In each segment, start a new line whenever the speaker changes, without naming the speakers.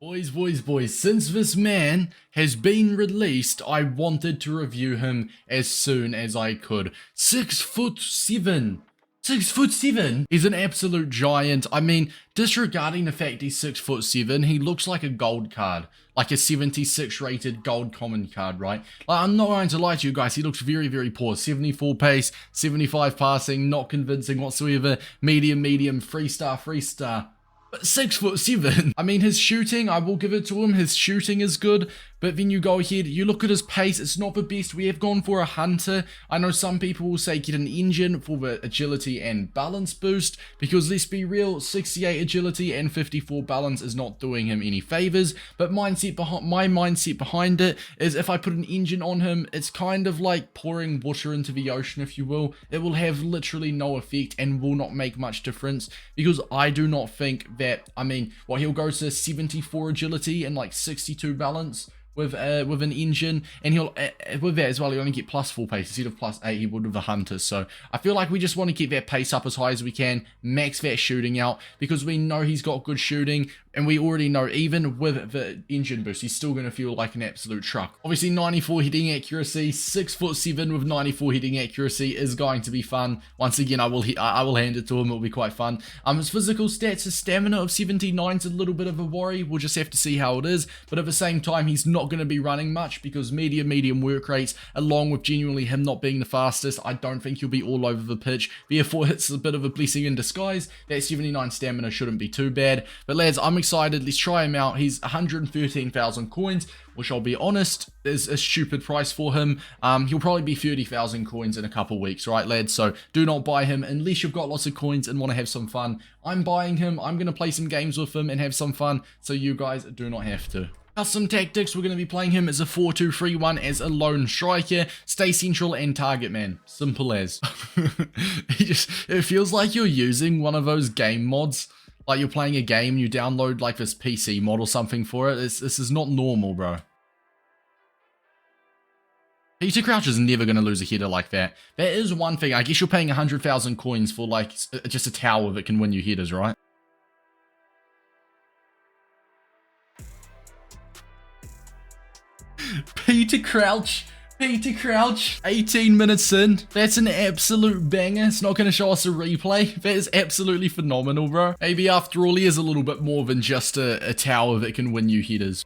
Boys, since this man has been released, I wanted to review him as soon as I could. 6'7". 6'7". He's an absolute giant. I mean, disregarding the fact he's 6'7", he looks like a gold card. Like a 76 rated gold common card, right? Like, I'm not going to lie to you guys, he looks very, very poor. 74 pace, 75 passing, not convincing whatsoever. Medium, 3-star. 6'7". I mean, his shooting, I will give it to him. His shooting is good, but then you go ahead, you look at his pace, it's not the best. We have gone for a hunter. I know some people will say get an engine for the agility and balance boost, because let's be real, 68 agility and 54 balance is not doing him any favors. But my mindset behind it is if I put an engine on him, it's kind of like pouring water into the ocean, if you will. It will have literally no effect and will not make much difference, because I do not think that, I mean, well, he'll go to 74 agility and like 62 balance with an engine, and he'll with that as well, he'll only get +4 pace instead of +8 he would with the hunters. So I feel like we just want to keep that pace up as high as we can, max that shooting out, because we know he's got good shooting, and we already know even with the engine boost he's still going to feel like an absolute truck. Obviously 94 hitting accuracy, 6'7" with 94 hitting accuracy is going to be fun. Once again, I will hand it to him, it'll be quite fun. His physical stats, his stamina of 79 is a little bit of a worry. We'll just have to see how it is, but at the same time he's not going to be running much, because medium work rates, along with genuinely him not being the fastest, I don't think he'll be all over the pitch. Therefore it's a bit of a blessing in disguise. That 79 stamina shouldn't be too bad. But lads, I'm excited, let's try him out. He's 113,000 coins, which I'll be honest is a stupid price for him. He'll probably be 30,000 coins in a couple weeks, right lads? So do not buy him unless you've got lots of coins and want to have some fun. I'm buying him, I'm going to play some games with him and have some fun, so you guys do not have to. Custom tactics, we're going to be playing him as a 4-2-3-1 as a lone striker, stay central and target man. Simple as. It feels like you're using one of those game mods. Like you're playing a game, you download like this PC mod or something for it. This is not normal, bro. Peter Crouch is never going to lose a header like that. That is one thing. I guess you're paying 100,000 coins for like just a tower that can win you headers, right? Peter Crouch, 18 minutes in, that's an absolute banger. It's not going to show us a replay. That is absolutely phenomenal, bro. Maybe after all, he is a little bit more than just a tower that can win you headers.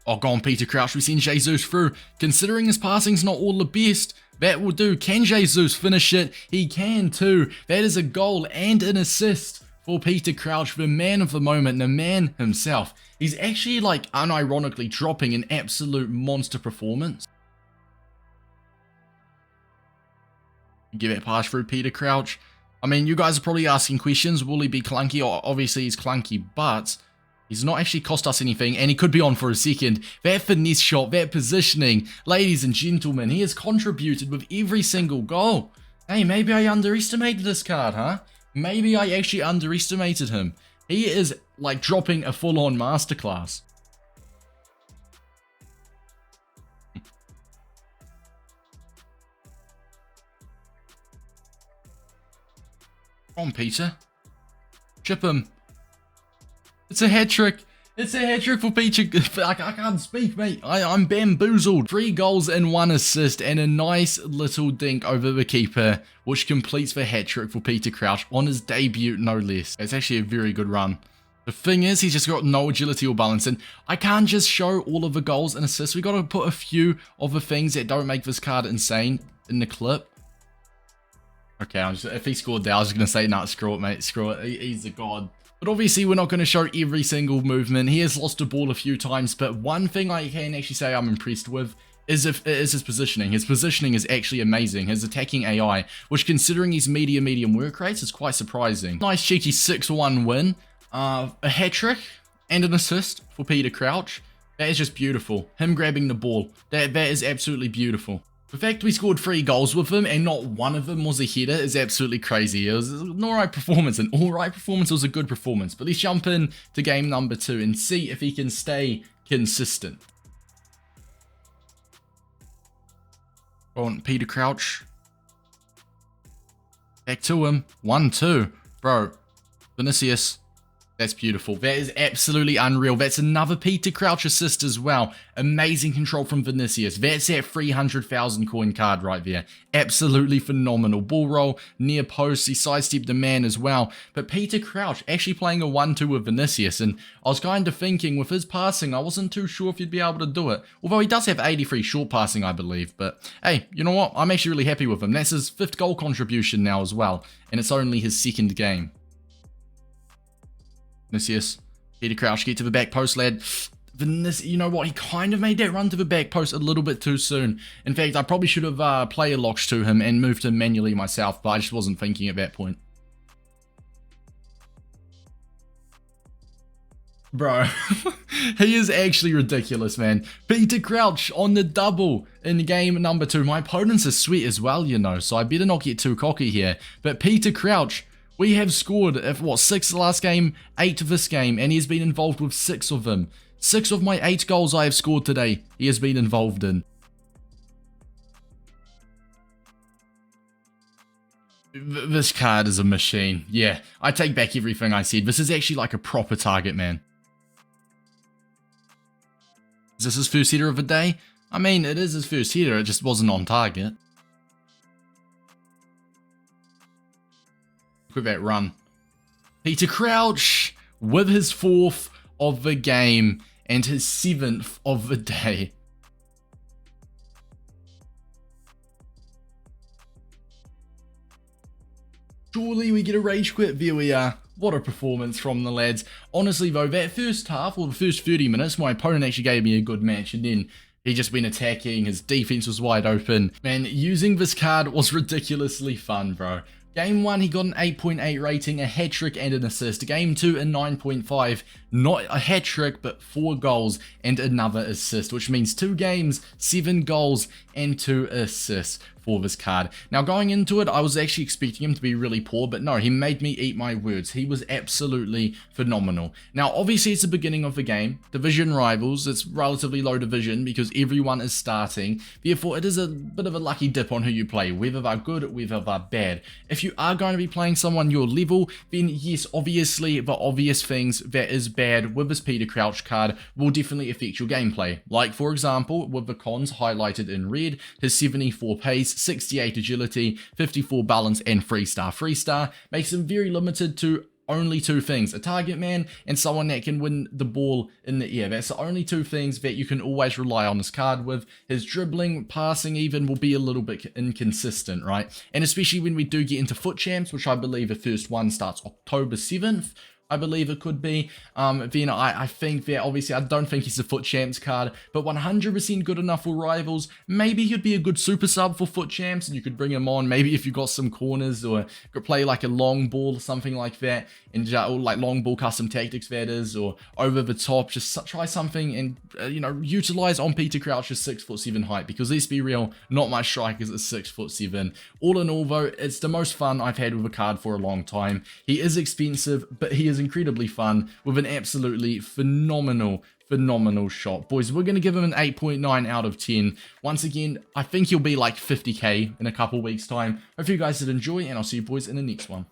Oh, go on, Peter Crouch, we send Jesus through. Considering his passing's not all the best, that will do. Can Jesus finish it? He can too. That is a goal and an assist for Peter Crouch, the man of the moment, the man himself. He's actually, like, unironically dropping an absolute monster performance. Give it pass through Peter Crouch. I mean, you guys are probably asking questions. Will he be clunky? Obviously, he's clunky, but he's not actually cost us anything, and he could be on for a second. That finesse shot, that positioning, ladies and gentlemen, he has contributed with every single goal. Hey, maybe I underestimated this card, huh? Maybe I actually underestimated him. He is like dropping a full-on masterclass. Come on, Peter. Chip him. It's a hat-trick. It's a hat-trick for Peter. I can't speak, mate. I'm bamboozled. 3 goals and 1 assist and a nice little dink over the keeper, which completes the hat-trick for Peter Crouch on his debut, no less. It's actually a very good run. The thing is, he's just got no agility or balance, and I can't just show all of the goals and assists. We got to put a few of the things that don't make this card insane in the clip. Okay, if he scored there, I was just going to say, nah, screw it, mate. Screw it. He's a god. But obviously, we're not going to show every single movement. He has lost a ball a few times, but one thing I can actually say I'm impressed with is his positioning. His positioning is actually amazing. His attacking AI, which considering his medium work rates, is quite surprising. Nice cheeky 6-1 win. A hat-trick and an assist for Peter Crouch. That is just beautiful. Him grabbing the ball. That is absolutely beautiful. The fact we scored 3 goals with him and not one of them was a header is absolutely crazy. It was an alright performance. An alright performance was a good performance. But let's jump in to game number 2 and see if he can stay consistent. Go on, Peter Crouch. Back to him. 1-2. Bro. Vinicius. That's beautiful. That is absolutely unreal. That's another Peter Crouch assist as well. Amazing control from Vinicius. That's that 300,000 coin card right there. Absolutely phenomenal. Ball roll, near post. He sidestepped the man as well. But Peter Crouch actually playing a 1-2 with Vinicius. And I was kind of thinking with his passing, I wasn't too sure if he'd be able to do it. Although he does have 83 short passing, I believe. But hey, you know what? I'm actually really happy with him. That's his 5th goal contribution now as well. And it's only his 2nd game. Vinicius, Peter Crouch, get to the back post, lad. Vinicius, you know what? He kind of made that run to the back post a little bit too soon. In fact, I probably should have player locked to him and moved him manually myself, but I just wasn't thinking at that point. Bro, he is actually ridiculous, man. Peter Crouch on the double in game number 2. My opponent's a sweat as well, you know, so I better not get too cocky here. But Peter Crouch, we have scored, what, 6 last game, 8 this game, and he's been involved with 6 of them. 6 of my 8 goals I have scored today, he has been involved in. This card is a machine. Yeah, I take back everything I said. This is actually like a proper target, man. Is this his first header of the day? I mean, it is his first header, it just wasn't on target. Look at that run. Peter Crouch with his 4th of the game and his 7th of the day. Surely we get a rage quit. There we are. What a performance from the lads. Honestly though, that first half, or the first 30 minutes, my opponent actually gave me a good match, and then he just been attacking, his defense was wide open. Man, using this card was ridiculously fun, bro. Game 1, he got an 8.8 rating, a hat-trick and an assist. Game 2, a 9.5. Not a hat-trick, but 4 goals and another assist, which means 2 games, 7 goals and 2 assists for this card. Now, going into it, I was actually expecting him to be really poor, but no, he made me eat my words. He was absolutely phenomenal. Now, obviously, it's the beginning of the game. Division rivals, it's relatively low division because everyone is starting. Therefore, it is a bit of a lucky dip on who you play, whether they're good, whether they're bad. If you are going to be playing someone your level, then yes, obviously, the obvious things that is bad with this Peter Crouch card will definitely affect your gameplay. Like, for example, with the cons highlighted in red, his 74 pace, 68 agility, 54 balance, and 3-star. 3-star makes him very limited to only 2 things, a target man and someone that can win the ball in the air. That's the only 2 things that you can always rely on this card with. His dribbling, passing even will be a little bit inconsistent, right? And especially when we do get into FUT Champs, which I believe the first one starts October 7th. I believe it could be. Then I think that obviously I don't think he's a FUT Champs card, but 100% good enough for rivals. Maybe he'd be a good super sub for FUT Champs, and you could bring him on. Maybe if you got some corners, or could play like a long ball or something like that, and or like long ball custom tactics that is, or over the top. Just try something and you know, utilize on Peter Crouch's 6'7" height, because let's be real, not much strikers at 6'7". All in all though, it's the most fun I've had with a card for a long time. He is expensive, but he is incredibly fun with an absolutely phenomenal shot. Boys, we're going to give him an 8.9 out of 10. Once again, I think he'll be like 50k in a couple weeks time. Hope you guys did enjoy, and I'll see you boys in the next one.